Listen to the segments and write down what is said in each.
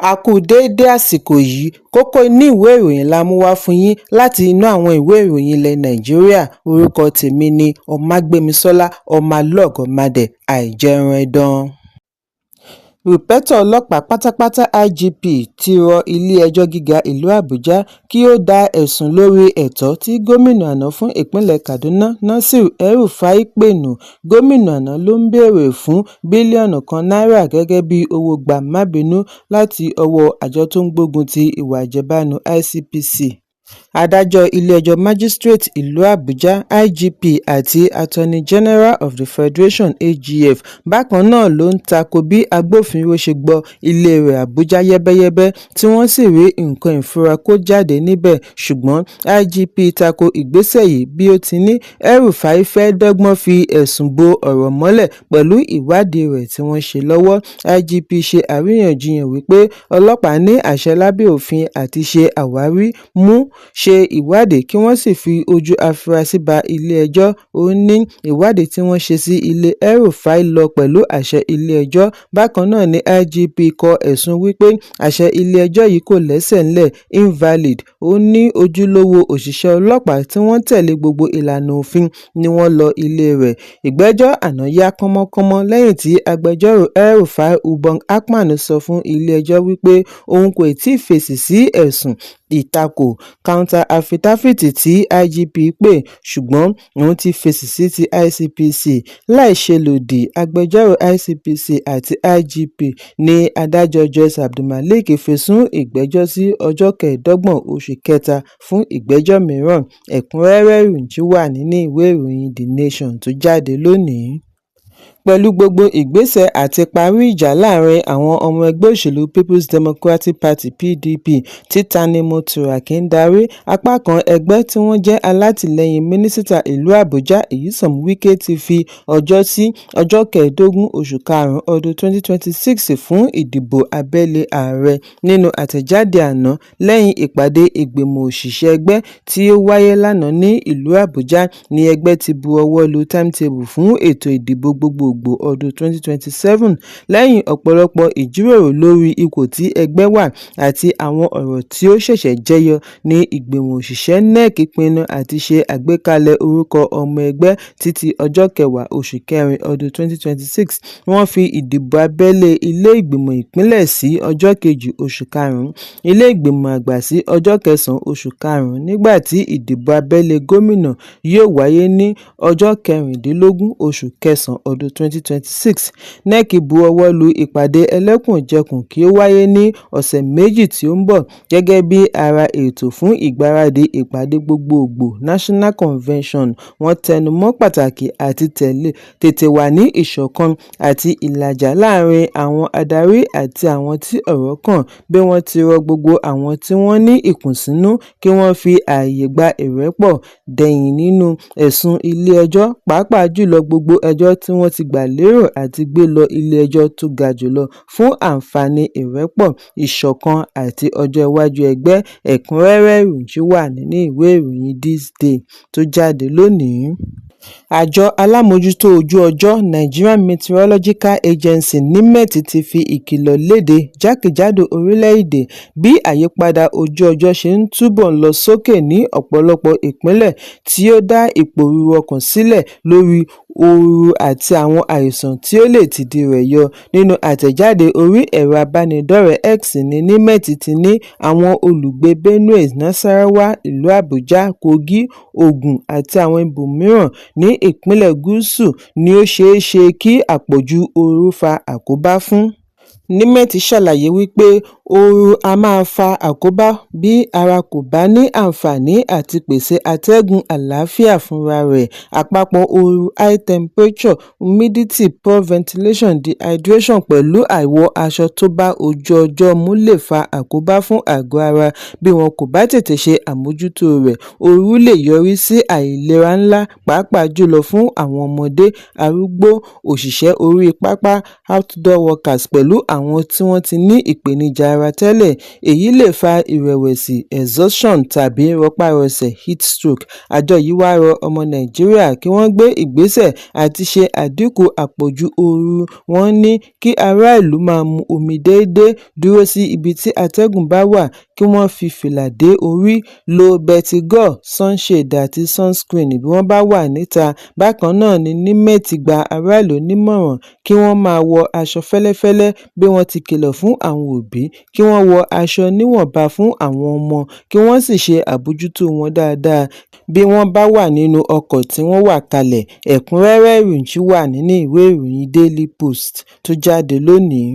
A kú déédé àsìkò yìí, kókó inú ìwé ìròyìn la mú wá fún yín láti inú àwọn ìwé ìròyìn ilẹ̀ Nàìjíríà. Orúkọ tèmi ni Ọmágbémisọ́lá Ọmọlọ́gọ̀mádẹ àìjẹran ẹdán. Rìpẹ́tọ̀ ọlọ́pàá pátápátá IGP ti rọ ilé-ẹjọ́ gíga ìlú Àbújá kí ó dá ẹ̀sùn lórí ẹ̀tọ́ tí gómìnà àná fún ìpínlẹ̀ Kaduna Nasir El-Rufai pè nù. Gómìnà àná ló ń béèrè fún bílíọ̀nù kan náírà gẹ́gẹ́ bí owó gbà-má-bínú láti ọwọ́ àjọ tó ń gbógun ti ìwà àjẹbánu ICPC. Adájọ́ ilé-ẹjọ́ Májísírèètì ìlú Àbújá IGP àti Attorney General of the Federation AGF bákan náà ló ń tako bí agbófinró ṣe gbọ́ ilé rẹ̀ Àbújá yẹ́bẹ́yẹ́bẹ́ tí wọ́n sì rí nǹkan ìfura kó jáde níbẹ̀, ṣùgbọ́n IGP tako ìgbésẹ̀ yìí bí ó ti ní El-Rufai fẹ́ dọ́gbọ́n fi ẹ̀sùn bo ọ̀rọ̀ mọ́lẹ̀ pẹ̀lú ìwádìí rẹ̀ tí wọ́n ṣe lọ́wọ́. IGP ṣe àríyànjiyàn wípé ọlọ́pàá ní àṣẹ lábẹ́ òfin àti ṣe àwárí, mú, ṣe ìwádìí kí wọ́n sì fi ojú afurasí ba ilé-ẹjọ́. Ó ní ìwádìí tí wọ́n ṣe sí ilé El-Rufai lọ pẹ̀lú àṣẹ ilé-ẹjọ́. Bákan náà ni IGP kọ ẹ̀sùn wípé àṣẹ ilé-ẹjọ́ yìí kò lẹ́sẹ̀ ńlẹ̀, invalid. Ó ní ojúlówó òṣìṣẹ́ ọlọ́pàá tí wọ́n tẹ̀lé gbogbo ìlànà òfin ni wọ́n lọ ilé rẹ̀. Ìgbẹ́jọ́ àná yá kánmọ́kánmọ́ lẹ́yìn tí agbẹjọ́rò El-Rufai Ubong Akpan sọ fún ilé-ẹjọ́ wípé òun kò tíì fèsì sí ẹ̀sùn ìtakò counter affidavit tí IGP pè, ṣùgbọ́n òun ti fèsì sí ti ICPC. Láìṣelòdì, agbẹjọ́rò ICPC àti IGP ní adájọ́ Joyce Abdulmalik fi sún ìgbẹ́jọ́ sí ọjọ́ 25 oṣù kẹta fún ìgbẹ́jọ́ mìíràn. Ẹ̀kúnrẹ́rẹ́ ìròyìn wà nínú ìwé ìròyìn The Nation tó jáde lónìí. Pẹ̀lú gbogbo ìgbésẹ̀ àti parí ìjà láàrin àwọn ọmọ ẹgbẹ́ òṣèlú People's Democratic Party PDP tí Tanimu Turaki ń darí, apá kan ẹgbẹ́ tí wọ́n jẹ́ alátìlẹyìn mínísítà ìlú Àbújá Nyesom Wike ti fi ọjọ́ sí ọjọ́ 15 oṣù karùn-ún ọdún 2026 fún ìdìbò abẹ́lé ààrẹ. Nínú àtẹ̀jáde àná lẹ́yìn ìpàdé ìgbìmọ̀ òṣìṣẹ́ ẹgbẹ́ tí ó wáyé lánàá ní ìlú Àbújá ni ẹgbẹ́ ti bu ọwọ́ lu timetable fún ètò ìdìbò gbogbogbò ọdún 2027 lẹ́yìn ọ̀pọ̀lọpọ̀ ìjíròrò lórí ipò tí ẹgbẹ́ wà àti àwọn ọ̀rọ̀ tí ó ṣẹ̀ṣẹ̀ jẹyọ ní ìgbìmọ̀ òṣìṣẹ́ NEC pinnu àti ṣe àgbékalẹ̀ orúkọ ọmọ ẹgbẹ́ títí ọjọ́ 10 oṣù kẹrin ọdún 2026. Wọ́n fi ìdìbò abẹ́lé ilé ìgbìmọ̀ ìpínlẹ̀ sí ọjọ́ 2 oṣù karùn-ún, ilé ìgbìmọ̀ àgbà sí ọjọ́ 9 oṣù karùn-ún, nígbà tí ìdìbò abẹ́lé gómìnà yóò wáyé ní ọjọ́ 16 oṣù kẹsàn-án ọdún 2026. NEC bu ọwọ́ lu ìpàdé ẹlẹ́kùnjẹkùn kí ó wáyé ní ọ̀sẹ̀ méjì tí ó ń bọ̀ gẹ́gẹ́ bí ara ètò fún ìgbáradì ìpàdé gbogbogbò National Convention. Wọ́n tẹnu mọ́ pàtàkì àti tètè wà ní ìṣọ̀kan àti ìlàjà láàrin àwọn adarí àti àwọn tí ọ̀rọ̀ kàn, bí wọ́n ti rọ gbogbo àwọn tí wọ́n ní ìkùnsínú kí wọ́n fi ààyè gba ìrẹ́pọ̀ dẹ̀yìn nínú ẹ̀sùn ilé-ẹjọ́, pàápàá jùlọ gbogbo ẹjọ́ tí wọ́n ti gbà lérò àti gbé lọ ilé-ẹjọ́ tó ga jùlọ fún àǹfààní ìrẹ́pọ̀, ìṣọ̀kan àti ọjọ́ iwájú ẹgbẹ́. Ẹ̀kúnrẹ́rẹ́ ìròyìn wà nínú ìwé ìròyìn This Day tó jáde lónìí. Àjọ alámòjútó ojú ọjọ́ Nigerian Meteorological Agency NIMET ti fi ìkìlọ̀ léde jákèjádò orílẹ̀-èdè bí àyípadà ojú ọjọ́ ṣe ń túbọ̀ lọ sókè ní ọ̀pọ̀lọpọ̀ ìpínlẹ̀ tí ó dá ìpòrúru ọkàn sílẹ̀ lórí ooru àti àwọn àìsàn tí ó lè tìdí rẹ̀ yọ. Nínú àtẹ̀jáde orí ẹ̀rọ abánidọ́rẹ̀ẹ́ X ní NIMET ti ní àwọn olùgbé Benue, Nasarawa, ìlú Àbújá, Kogi, Ògùn àti àwọn ibòmíràn ní ìpínlẹ̀ Gúúsù ni ó ṣeé ṣe kí àpọ̀jù ooru fa àkóbá fún. NIMET ṣàlàyé wípé ooru a máa fa àkóbá bí ara kò bá ní àǹfààní àti pèsè atẹ́gùn àlàáfíà fúnra rẹ̀. Àpapọ̀ ooru, high temperature, humidity, poor ventilation, dehydration pẹ̀lú àìwọ aṣọ tó bá ojú ọjọ́ mu lè fa àkóbá fún àgọ́ ara bí wọn kò bá tètè ṣe àmójútó rẹ̀. Ooru lè yọrí sí àìlera ńlá, pàápàá jùlọ fún àwọn ọmọdé, arúgbó, òṣìṣẹ́ orí pápá, outdoor workers pẹ̀lú àwọn tí wọ́n ti ní ìpèníjà ara tẹ́lẹ̀. Èyí lè fa ìrẹ̀wẹ̀sì, exhaustion tàbí rọpárọsẹ̀ heat stroke. Àjọ yìí wá rọ ọmọ Nàìjíríà kí wọ́n gbé ìgbésẹ̀ àti ṣe àdínkù àpọ̀jù ooru. Wọ́n ní kí ará ìlú máa mu omi déédéé, dúró sí ibi tí atẹ́gùn bá wà, kí wọ́n fi fìlà dé orí, lo Betigor, sunshade àti sunscreen bí wọ́n bá wà níta. Bákan náà ni NIMET gba ará ìlú nímọ̀ràn kí wọ́n máa wọ aṣọ fẹ́lẹ́fẹ́lẹ́ bí wọ́n ti kìlọ̀ fún àwọn òbí, kí wọ́n wọ aṣọ níwọ̀nba fún àwọn ọmọ, kí wọ́n sì ṣe àbójútó wọn dáadáa bí wọ́n bá wà nínú ọkọ̀ tí wọ́n wà kalẹ̀. Ẹ̀kúnrẹ́rẹ́ ìròyìn wà nínú ìwé ìròyìn Daily Post tó jáde lónìí.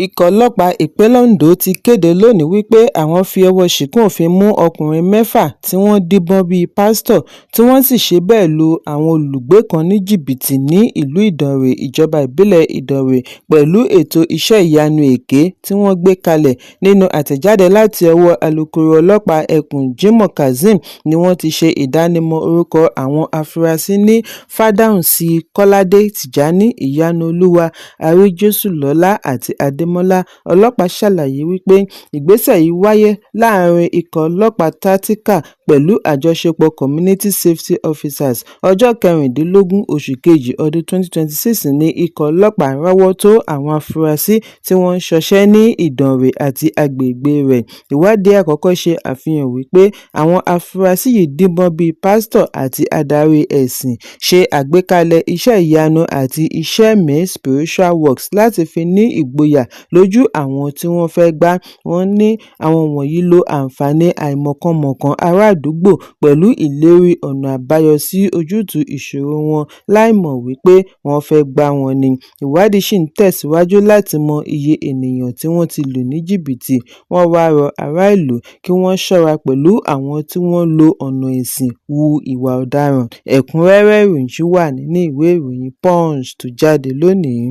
Ikọ̀ ọlọ́pàá ìpínlẹ̀ Ondo ti kéde lónìí wípé àwọn fi ọwọ́ ṣìkún òfin mú ọkùnrin 6 tí wọ́n díbọ́n bíi pásítọ̀ tí wọ́n sì ṣe bẹ́ẹ̀ lu àwọn olùgbé kan ní jìbìtì ní ìlú Ìdànrè, ìjọba ìbílẹ̀ Ìdànrè, pẹ̀lú ètò iṣẹ́ ìyanu èké tí wọ́n gbé kalẹ̀. Nínú àtẹ̀jáde láti ọwọ́ alukoro ọlọ́pàá ẹkùn Jimoh Kazeem ni wọ́n ti ṣe ìdánimọ̀ orúkọ àwọn afurasí ní Fádáhùnsí Kọ́ládé Tìjání, Ìyanu-Olúwa, Àríjésùlọ́lá àti Adémọ́lá. Ọlọ́pàá ṣàlàyé wípé ìgbésẹ̀ yìí wáyé láàrin ikọ̀ ọlọ́pàá tactical pẹ̀lú àjọṣepọ̀ community safety officers. Ọjọ́ 16 oṣù kejì ọdún 2026 ní ikọ̀ ọlọ́pàá rọ́wọ́ tó àwọn afurasí tí wọ́n ń ṣọṣẹ́ ní Ìdànrè àti agbègbè rẹ̀. Ìwádìí àkọ́kọ́ ṣe àfihàn wípé àwọn afurasí yìí díbọ́n bíi pásítọ̀ àti adarí ẹ̀sìn, ṣe àgbékalẹ̀ iṣẹ́ ìyanu àti iṣẹ́ ẹ̀mí spiritual works láti fi ní ìgboyà lójú àwọn tí wọ́n fẹ́ gbà. Wọ́n ní àwọn wọ̀nyí lo àǹfààní àìmọ̀kànmọ̀kàn ará àdúgbò pẹ̀lú ìlérí ọ̀nà àbáyọ sí ojútùú ìṣòro wọn láìmọ̀ wípé wọ́n fẹ́ gbà wọ́n ni. Ìwádìí ṣì ń tẹ̀síwájú láti mọ iye ènìyàn tí wọ́n ti lù ní jìbìtì. Wọ́n wá rọ ará ìlú kí wọ́n ṣọ́ra pẹ̀lú àwọn tí wọ́n lo ọ̀nà ẹ̀sìn hu ìwà ọ̀daràn. Ẹ̀kúnrẹ́rẹ́ ìròyìn wà nínú ìwé ìròyìn Punch tó jáde lónìí.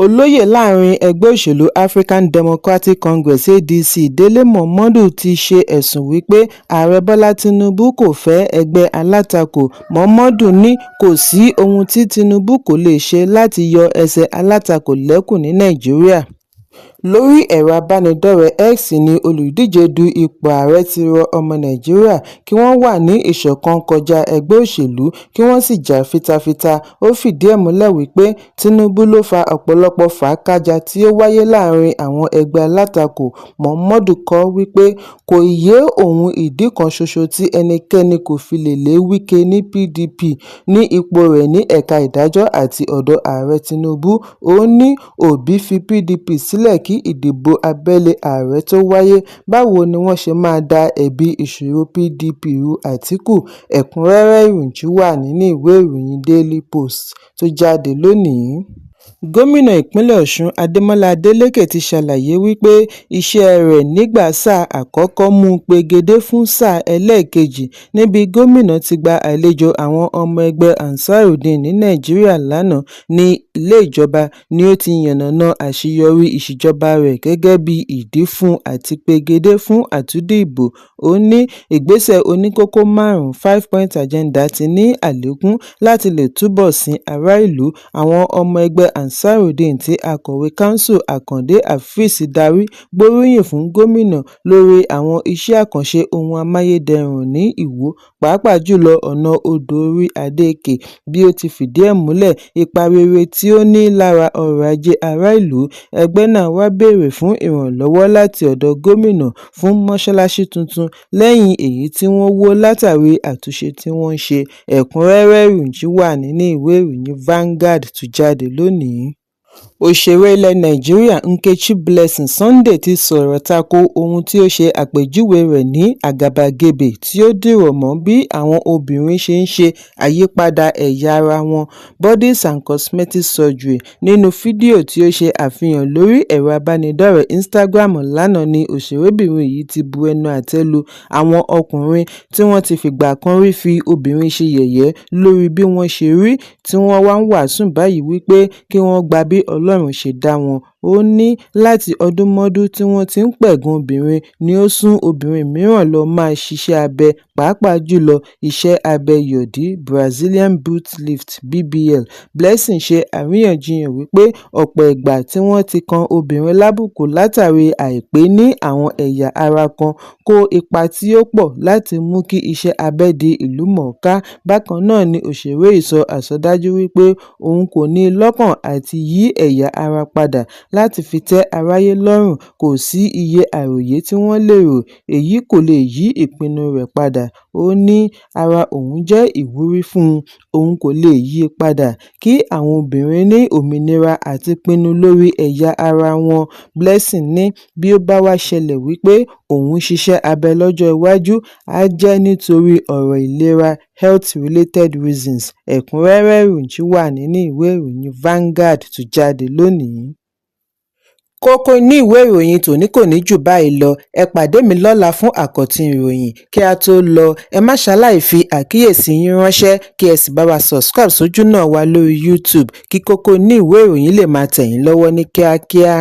Olóyè láàrin ẹgbẹ́ òṣèlú African Democratic Congress (ADC) Délé Momodu ti ṣe ẹ̀sùn wípé ààrẹ Bọ́lá Tinubu kò fẹ́ ẹgbẹ́ alátakò. Momodu ní kò sí ohun tí Tinubu kò lè ṣe láti yọ ẹsẹ̀ alátakò lẹ́kùn ní Nàìjíríà. Lórí ẹ̀rọ abánidọ́rẹ̀ẹ́ X ni olùdíje du ipò ààrẹ ti rọ ọmọ Nàìjíríà kí wọ́n wà ní ìṣọ̀kan kọjá ẹgbẹ́ òṣèlú kí wọ́n sì jà fitafita. Ó fìdí ẹ̀ múlẹ̀ wípé Tinubu ló fa ọ̀pọ̀lọpọ̀ fàákájà tí ó wáyé láàrin àwọn ẹgbẹ́ alátakò. Momodu kọ wípé kò yé òun ìdí kan ṣoṣo tí ẹnikẹ́ni kò fi lè lé Wike ní PDP ní ipò rẹ̀ ní ẹ̀ka ìdájọ́ àti ọ̀dọ̀ ààrẹ Tinubu. Ó ní Obi fi PDP sílẹ̀ kí ìdìbò abẹ́lé ààrẹ tó wáyé. Báwo ni wọ́n ṣe máa da ẹ̀bi ìṣòro PDP ru Àtíkù? Ẹ̀kúnrẹ́rẹ́ ìròyìn wà nínú ìwé ìròyìn Daily Post tó jáde lónìí. Gómìnà ìpínlẹ̀ Ọ̀ṣun Adémọ́lá Adélékè ti ṣàlàyé wípé iṣẹ́ rẹ̀ nígbà sáà àkọ́kọ́ mú pegedé fún sáà ẹlẹ́ẹ̀kejì. Níbi gómìnà ti gba àlejò àwọn ọmọ ẹgbẹ́ Ansarudeen ní Nàìjíríà lánàá ní ilé ìjọba ni ó ti yànnàná àṣeyọrí ìṣèjọba rẹ̀ gẹ́gẹ́ bí ìdí fún àti pegedé fún àtúndì ìbò. Ó ní ìgbésẹ̀ oníkókó 5 5-point agenda ti ní àlékún láti lè túbọ̀ sin ará ìlú. Àwọn ọmọ ẹgbẹ́ Ansarudeen tí akọ̀wé kánsù Àkàndé Afeez darí gbóríyìn fún gómìnà lórí àwọn iṣẹ́ àkànṣe ohun amáyédẹrùn ní Ìwó, pàápàá jùlọ ọ̀nà odò orí Adé-Èkè, bí ó ti fìdí ẹ̀ múlẹ̀ ipa rere tí ó ní lára ọrọ̀ ajé ará ìlú. Ẹgbẹ́ náà wá béèrè fún ìrànlọ́wọ́ láti ọ̀dọ̀ gómìnà fún mọ́ṣáláṣí tuntun lẹ́yìn èyí tí wọ́n wó látàrí àtúnṣe tí wọ́n ń ṣe. Ẹ̀kúnrẹ́rẹ́ ìròyìn wà nínú ìwé ìròyìn Vanguard tó jáde lónìí. Òṣèré ilẹ̀ Nàìjíríà Nkechi Blessing Sunday ti sọ̀rọ̀ tako ohun tí ó ṣe àpèjúwe rẹ̀ ní àgàbàgebè tí ó dìrọ̀ mọ́ bí àwọn obìnrin ṣe ń ṣe àyípadà ẹ̀yà ara wọn (bodies and cosmetic surgery). Nínú fídíò tí ó ṣe àfihàn lórí ẹ̀rọ abánidọ́rẹ̀ẹ́ Instagram lánàá ni òṣèrébìnrin yìí ti bu ẹnu àtẹ́ lu àwọn ọkùnrin tí wọ́n ti fìgbà kan rí fi obìnrin ṣe yẹ̀yẹ́ lórí bí wọ́n ṣe rí, tí wọ́n wá ń wàásù báyìí wípé kí wọ́n gba bí Ọlọ́run ṣe dá wọn. ó ní láti ọdúnmọ́dún tí wọ́n ti ń pẹ̀gàn obìnrin ni ó sún obìnrin mìíràn lọ máa ṣiṣẹ́ abẹ pàápàá jùlọ iṣẹ́ abẹ ìyọ̀dí Brazilian butt lift BBL. Blessing ṣe àríyànjiyàn wípé ọ̀pọ̀ ìgbà tí wọ́n ti kan obìnrin lábùkù látàrí àìpé ní àwọn ẹ̀yà ara kan kó ipa tí ó pọ̀ láti mú kí iṣẹ́ abẹ di ìlúmọ̀ọ́ká. Bákan náà ni òṣèré yìí sọ àsọdájú wípé òun kò ní lọ́kàn àti yí ẹ̀yà ara padà láti fi tẹ́ aráyé lọ́rùn. Kò sí iye àròyé tí wọ́n lè rò, èyí kò lè yí ìpinnu rẹ̀ padà. Ó ní ara òun jẹ́ ìwúrí fún òun kò lè yí i padà. Kí àwọn obìnrin ní òmìnira àti pinnu lórí ẹ̀yà ara wọn. Blessing ní bí ó bá wá ṣẹlẹ̀ wípé òun ṣiṣẹ́ abẹ lọ́jọ́ iwájú, á jẹ́ nítorí ọ̀rọ̀ ìlera health-related reasons. Ẹ̀kúnrẹ́rẹ́ ìròyìn wà nínú ìwé ìròyìn Vanguard tó jáde lónìí. Kókó inú ìwé ìròyìn tòní kò ní jù báyìí lọ. Ẹ pàdé mi lọ́la fún àkọ́tun ìròyìn. Kí a tó lọ, ẹ má ṣaláì fi àkíyèsí yín ránṣẹ́ kí ẹ sì bá wa subscribe sójú náà wa lórí YouTube kí kókó inú ìwé ìròyìn lè máa tẹ̀ yín lọ́wọ́ ní kíákíá.